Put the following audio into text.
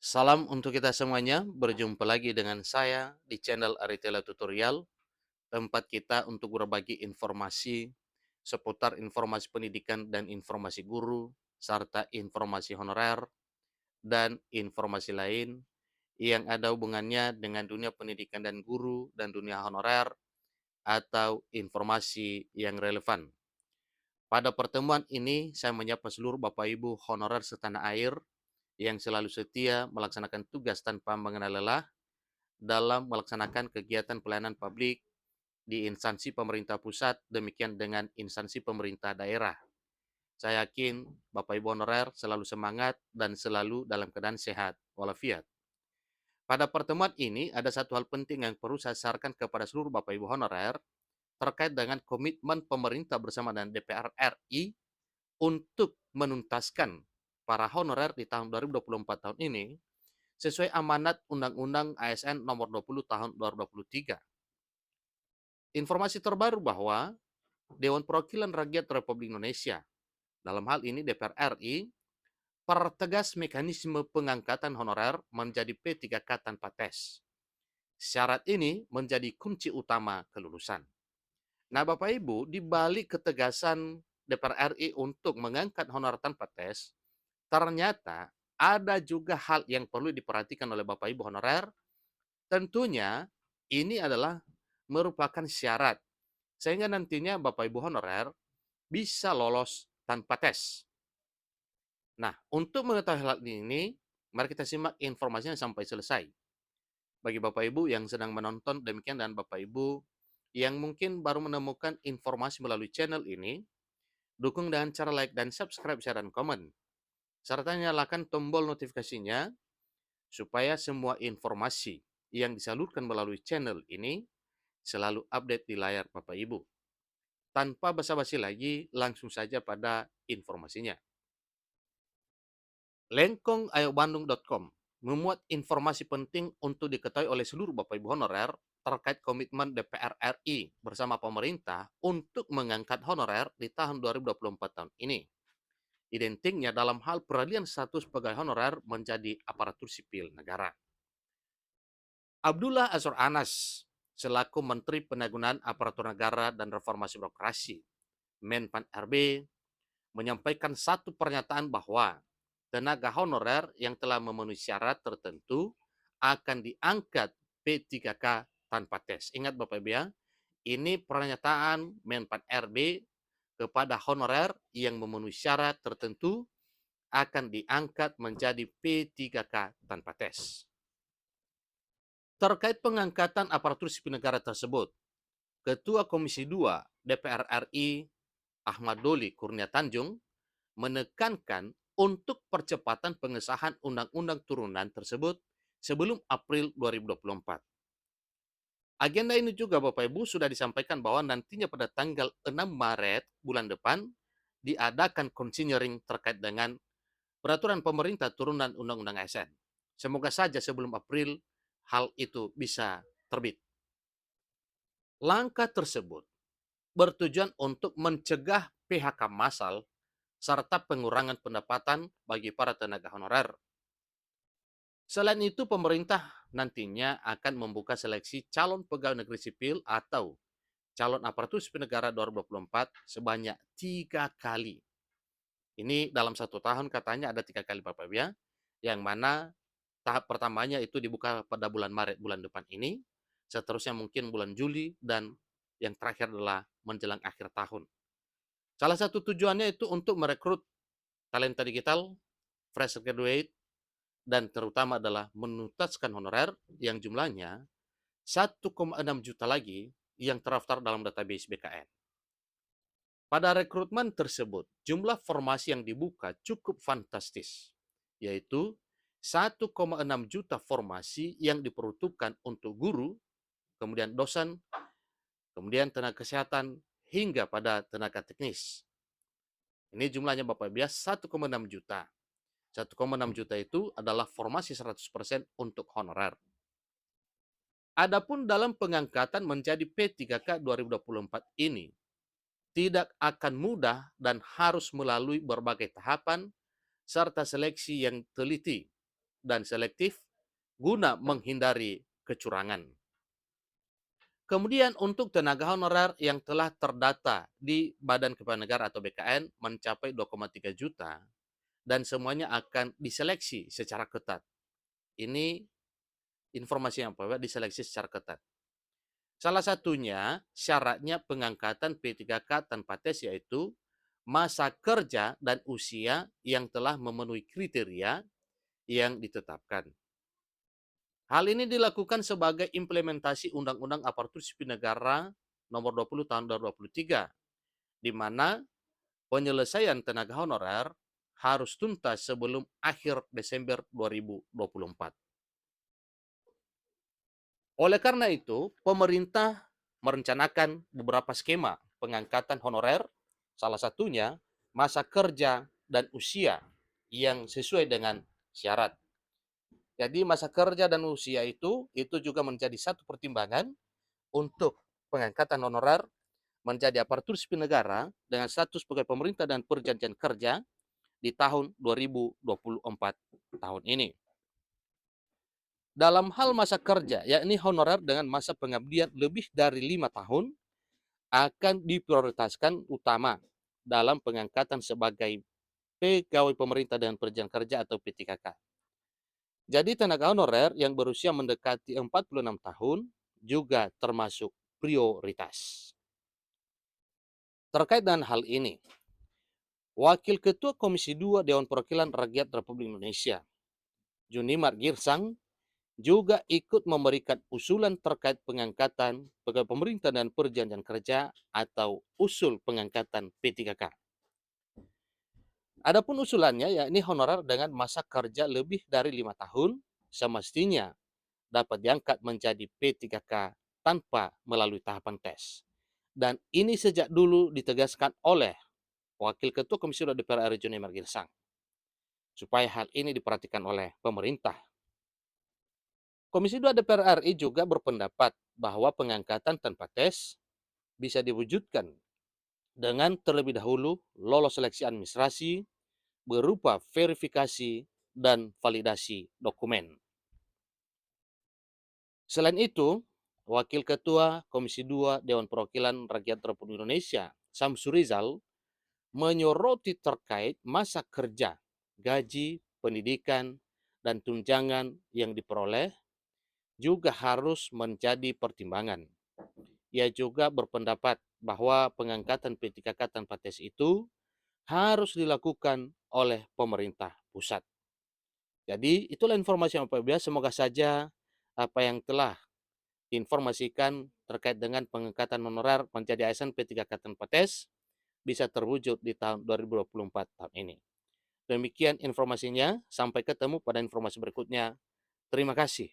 Salam untuk kita semuanya, berjumpa lagi dengan saya di channel Aritela Tutorial, tempat kita untuk berbagi informasi seputar informasi pendidikan dan informasi guru, serta informasi honorer dan informasi lain yang ada hubungannya dengan dunia pendidikan dan guru dan dunia honorer atau informasi yang relevan. Pada pertemuan ini, saya menyapa seluruh Bapak Ibu honorer setanah air yang selalu setia melaksanakan tugas tanpa mengenal lelah dalam melaksanakan kegiatan pelayanan publik di instansi pemerintah pusat, demikian dengan instansi pemerintah daerah. Saya yakin Bapak Ibu honorer selalu semangat dan selalu dalam keadaan sehat walafiat. Pada pertemuan ini ada satu hal penting yang perlu saya sarankan kepada seluruh Bapak Ibu honorer terkait dengan komitmen pemerintah bersama dengan DPR RI untuk menuntaskan para honorer di tahun 2024 tahun ini sesuai amanat Undang-Undang ASN nomor 20 tahun 2023. Informasi terbaru bahwa Dewan Perwakilan Rakyat Republik Indonesia, dalam hal ini DPR RI, pertegas mekanisme pengangkatan honorer menjadi P3K tanpa tes. Syarat ini menjadi kunci utama kelulusan. Nah, Bapak Ibu, di balik ketegasan DPR RI untuk mengangkat honorer tanpa tes, ternyata ada juga hal yang perlu diperhatikan oleh Bapak Ibu honorer. Tentunya ini adalah merupakan syarat sehingga nantinya Bapak Ibu honorer bisa lolos tanpa tes. Nah, untuk mengetahui hal ini, mari kita simak informasinya sampai selesai. Bagi Bapak Ibu yang sedang menonton, demikian dan Bapak Ibu yang mungkin baru menemukan informasi melalui channel ini, dukung dengan cara like dan subscribe, share, dan komen. Serta nyalakan tombol notifikasinya supaya semua informasi yang disalurkan melalui channel ini selalu update di layar Bapak Ibu. Tanpa basa-basi lagi, langsung saja pada informasinya. Lengkongayobandung.com memuat informasi penting untuk diketahui oleh seluruh Bapak Ibu honorer terkait komitmen DPR RI bersama pemerintah untuk mengangkat honorer di tahun 2024 tahun ini. Identiknya dalam hal peralihan status pegawai honorer menjadi aparatur sipil negara. Abdullah Azwar Anas selaku Menteri Pendayagunaan Aparatur Negara dan Reformasi Birokrasi, Menpan RB, menyampaikan satu pernyataan bahwa tenaga honorer yang telah memenuhi syarat tertentu akan diangkat P3K tanpa tes. Ingat Bapak Ibu ya, ini pernyataan Menpan RB kepada honorer yang memenuhi syarat tertentu akan diangkat menjadi P3K tanpa tes. Terkait pengangkatan aparatur sipil negara tersebut, Ketua Komisi 2 DPR RI Ahmad Doli Kurnia Tanjung menekankan untuk percepatan pengesahan undang-undang turunan tersebut sebelum April 2024. Agenda ini juga Bapak Ibu sudah disampaikan bahwa nantinya pada tanggal 6 Maret bulan depan diadakan konsinyering terkait dengan peraturan pemerintah turunan Undang-Undang ASN. Semoga saja sebelum April hal itu bisa terbit. Langkah tersebut bertujuan untuk mencegah PHK massal serta pengurangan pendapatan bagi para tenaga honorer. Selain itu, pemerintah nantinya akan membuka seleksi calon pegawai negeri sipil atau calon aparatur sipil negara 2024 sebanyak 3 kali. Ini dalam 1 tahun katanya ada 3 kali Bapak Ibu ya, yang mana tahap pertamanya itu dibuka pada bulan Maret bulan depan ini, seterusnya mungkin bulan Juli, dan yang terakhir adalah menjelang akhir tahun. Salah satu tujuannya itu untuk merekrut talenta digital, fresh graduate, dan terutama adalah menuntaskan honorer yang jumlahnya 1,6 juta lagi yang terdaftar dalam database BKN. Pada rekrutmen tersebut, jumlah formasi yang dibuka cukup fantastis, yaitu 1,6 juta formasi yang diperuntukkan untuk guru, kemudian dosen, kemudian tenaga kesehatan, hingga pada tenaga teknis. Ini jumlahnya Bapak Ibu 1,6 juta. 1,6 juta itu adalah formasi 100% untuk honorer. Adapun dalam pengangkatan menjadi P3K 2024 ini, tidak akan mudah dan harus melalui berbagai tahapan serta seleksi yang teliti. dan selektif guna menghindari kecurangan. Kemudian untuk tenaga honorer yang telah terdata di Badan Kepegawaian Negara atau BKN mencapai 2,3 juta dan semuanya akan diseleksi secara ketat. Ini informasi yang pertama, diseleksi secara ketat. Salah satunya syaratnya pengangkatan P3K tanpa tes yaitu masa kerja dan usia yang telah memenuhi kriteria yang ditetapkan. Hal ini dilakukan sebagai implementasi Undang-Undang Aparatur Sipil Negara Nomor 20 Tahun 2023, di mana penyelesaian tenaga honorer harus tuntas sebelum akhir Desember 2024. Oleh karena itu, pemerintah merencanakan beberapa skema pengangkatan honorer, salah satunya masa kerja dan usia yang sesuai dengan syarat. Jadi masa kerja dan usia itu juga menjadi satu pertimbangan untuk pengangkatan honorer menjadi aparatur sipil negara dengan status pegawai pemerintah dan perjanjian kerja di tahun 2024 tahun ini. Dalam hal masa kerja, yakni honorer dengan masa pengabdian lebih dari 5 tahun, akan diprioritaskan utama dalam pengangkatan sebagai pegawai pemerintah dan perjanjian kerja atau P3K. Jadi tenaga honorer yang berusia mendekati 46 tahun juga termasuk prioritas. Terkait dengan hal ini, Wakil Ketua Komisi 2 Dewan Perwakilan Rakyat Republik Indonesia, Junimar Girsang, juga ikut memberikan usulan terkait pengangkatan pegawai pemerintah dan perjanjian kerja atau usul pengangkatan P3K. Adapun usulannya yakni honorer dengan masa kerja lebih dari 5 tahun semestinya dapat diangkat menjadi P3K tanpa melalui tahapan tes. Dan ini sejak dulu ditegaskan oleh Wakil Ketua Komisi 2 DPR RI Junimar Girsang, supaya hal ini diperhatikan oleh pemerintah. Komisi 2 DPR RI juga berpendapat bahwa pengangkatan tanpa tes bisa diwujudkan dengan terlebih dahulu lolos seleksi administrasi berupa verifikasi dan validasi dokumen. Selain itu, Wakil Ketua Komisi 2 Dewan Perwakilan Rakyat Republik Indonesia, Samsur Rizal, menyoroti terkait masa kerja, gaji, pendidikan, dan tunjangan yang diperoleh juga harus menjadi pertimbangan. Ia juga berpendapat bahwa pengangkatan P3K tanpa tes itu harus dilakukan oleh pemerintah pusat. Jadi itulah informasi yang apabila semoga saja apa yang telah diinformasikan terkait dengan pengangkatan honorer menjadi ASN P3K tanpa tes bisa terwujud di tahun 2024 tahun ini. Demikian informasinya, sampai ketemu pada informasi berikutnya. Terima kasih.